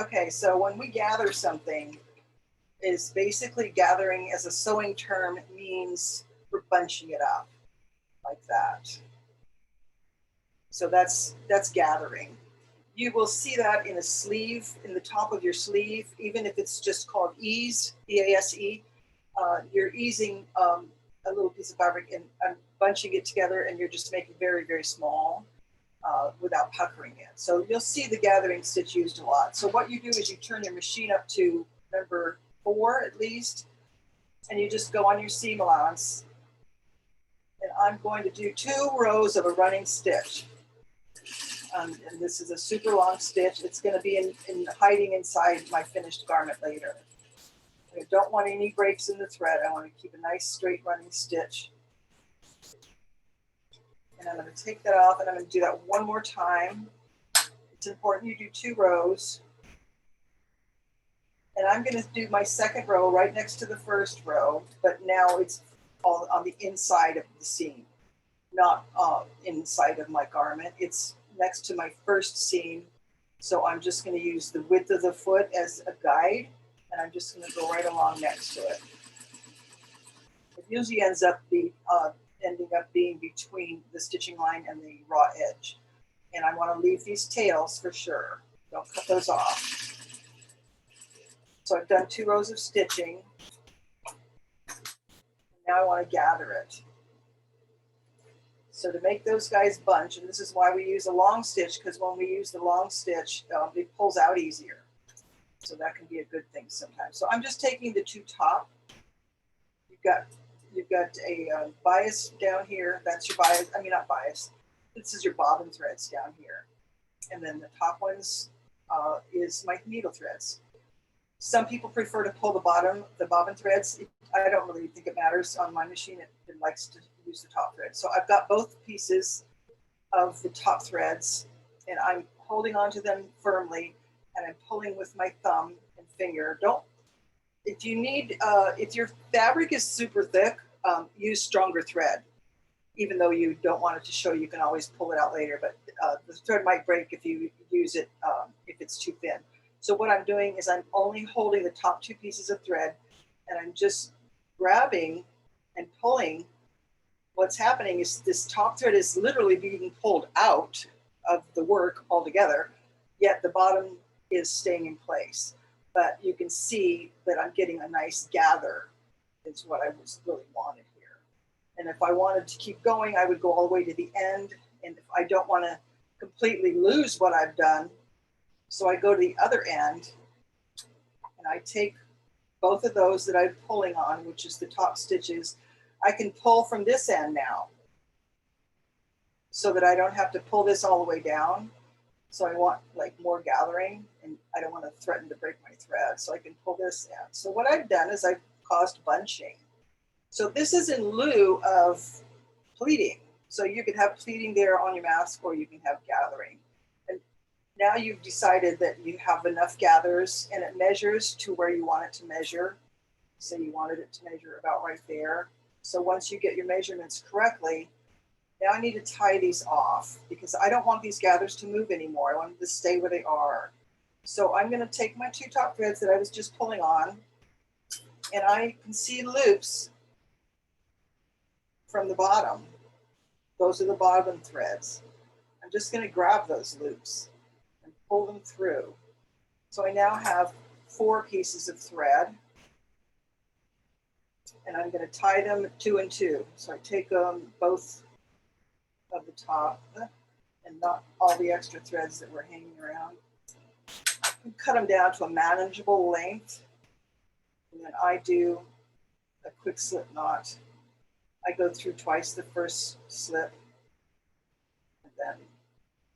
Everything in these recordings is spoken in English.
Okay, so when we gather something, is basically gathering as a sewing term means we're bunching it up like that. So that's gathering. You will see that in a sleeve, in the top of your sleeve, even if it's just called ease, E-A-S-E. You're easing a little piece of fabric and bunching it together, and you're just making very, very small without puckering it. So you'll see the gathering stitch used a lot. So what you do is you turn your machine up to number 4 at least, and you just go on your seam allowance. And I'm going to do 2 rows of a running stitch. And this is a super long stitch. It's going to be in hiding inside my finished garment later. I don't want any breaks in the thread. I want to keep a nice straight running stitch. And I'm going to take that off, and I'm going to do that one more time. It's important you do 2 rows. And I'm going to do my second row right next to the first row, but now it's all on the inside of the seam, not inside of my garment. It's next to my first seam. So I'm just going to use the width of the foot as a guide, and I'm just going to go right along next to it. It usually ends up ending up being between the stitching line and the raw edge. And I want to leave these tails for sure. Don't cut those off. So I've done 2 rows of stitching. Now I want to gather it. So to make those guys bunch, and this is why we use a long stitch, because when we use the long stitch, it pulls out easier. So that can be a good thing sometimes. So I'm just taking the 2 top. You've got a bias down here. That's your bias. I mean, not bias. This is your bobbin threads down here. And then the top ones is my needle threads. Some people prefer to pull the bobbin threads. I don't really think it matters. On my machine, it likes to use the top thread. So I've got both pieces of the top threads, and I'm holding onto them firmly, and I'm pulling with my thumb and finger. If you need, if your fabric is super thick, use stronger thread. Even though you don't want it to show, you can always pull it out later, but the thread might break if you use it, if it's too thin. So what I'm doing is I'm only holding the top 2 pieces of thread, and I'm just grabbing and pulling. What's happening is this top thread is literally being pulled out of the work altogether, yet the bottom is staying in place. But you can see that I'm getting a nice gather is what I was really wanted here. And if I wanted to keep going, I would go all the way to the end. And if I don't want to completely lose what I've done, so I go to the other end, and I take both of those that I'm pulling on, which is the top stitches. I can pull from this end now, so that I don't have to pull this all the way down. So I want like more gathering, and I don't want to threaten to break my thread, so I can pull this in. So what I've done is I've caused bunching. So this is in lieu of pleating. So you can have pleating there on your mask, or you can have gathering. And now you've decided that you have enough gathers, and it measures to where you want it to measure. So you wanted it to measure about right there. So once you get your measurements correctly, now I need to tie these off, because I don't want these gathers to move anymore. I want them to stay where they are. So I'm going to take my 2 top threads that I was just pulling on, and I can see loops from the bottom. Those are the bobbin threads. I'm just going to grab those loops and pull them through. So I now have 4 pieces of thread, and I'm going to tie them 2 and 2. So I take both of the top and not all the extra threads that were hanging around. Cut them down to a manageable length, and then I do a quick slip knot. I go through twice the first slip, and then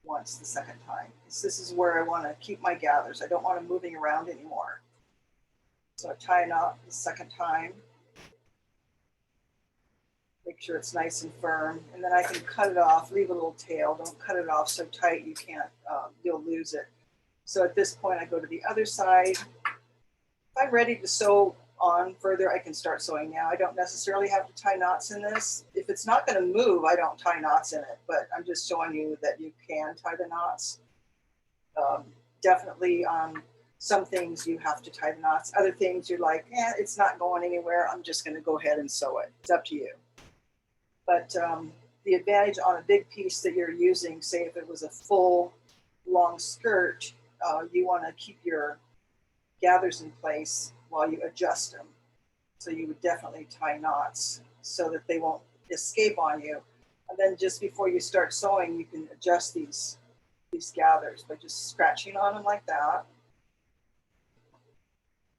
once the second time. This is where I want to keep my gathers. I don't want them moving around anymore. So I tie a knot the second time. Make sure it's nice and firm, and then I can cut it off, leave a little tail. Don't cut it off so tight you can't, you'll lose it. So at this point, I go to the other side. If I'm ready to sew on further, I can start sewing now. I don't necessarily have to tie knots in this. If it's not going to move, I don't tie knots in it, but I'm just showing you that you can tie the knots. Definitely on Some things you have to tie the knots. Other things you're like, it's not going anywhere. I'm just going to go ahead and sew it. It's up to you. But the advantage on a big piece that you're using, say if it was a full long skirt, you want to keep your gathers in place while you adjust them. So you would definitely tie knots so that they won't escape on you. And then just before you start sewing, you can adjust these gathers by just scratching on them like that.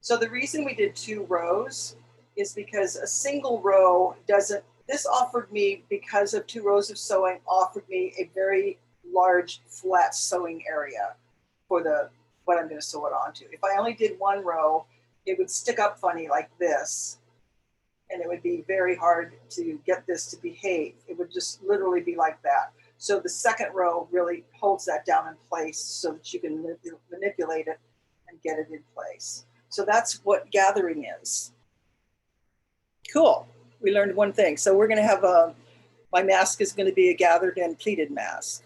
So the reason we did 2 rows is because a single row doesn't, this offered me, because of 2 rows of sewing, offered me a very large flat sewing area for what I'm going to sew it onto. If I only did 1 row, it would stick up funny like this, and it would be very hard to get this to behave. It would just literally be like that. So the second row really holds that down in place so that you can manipulate it and get it in place. So that's what gathering is. Cool. We learned one thing. So we're going to have my mask is going to be a gathered and pleated mask.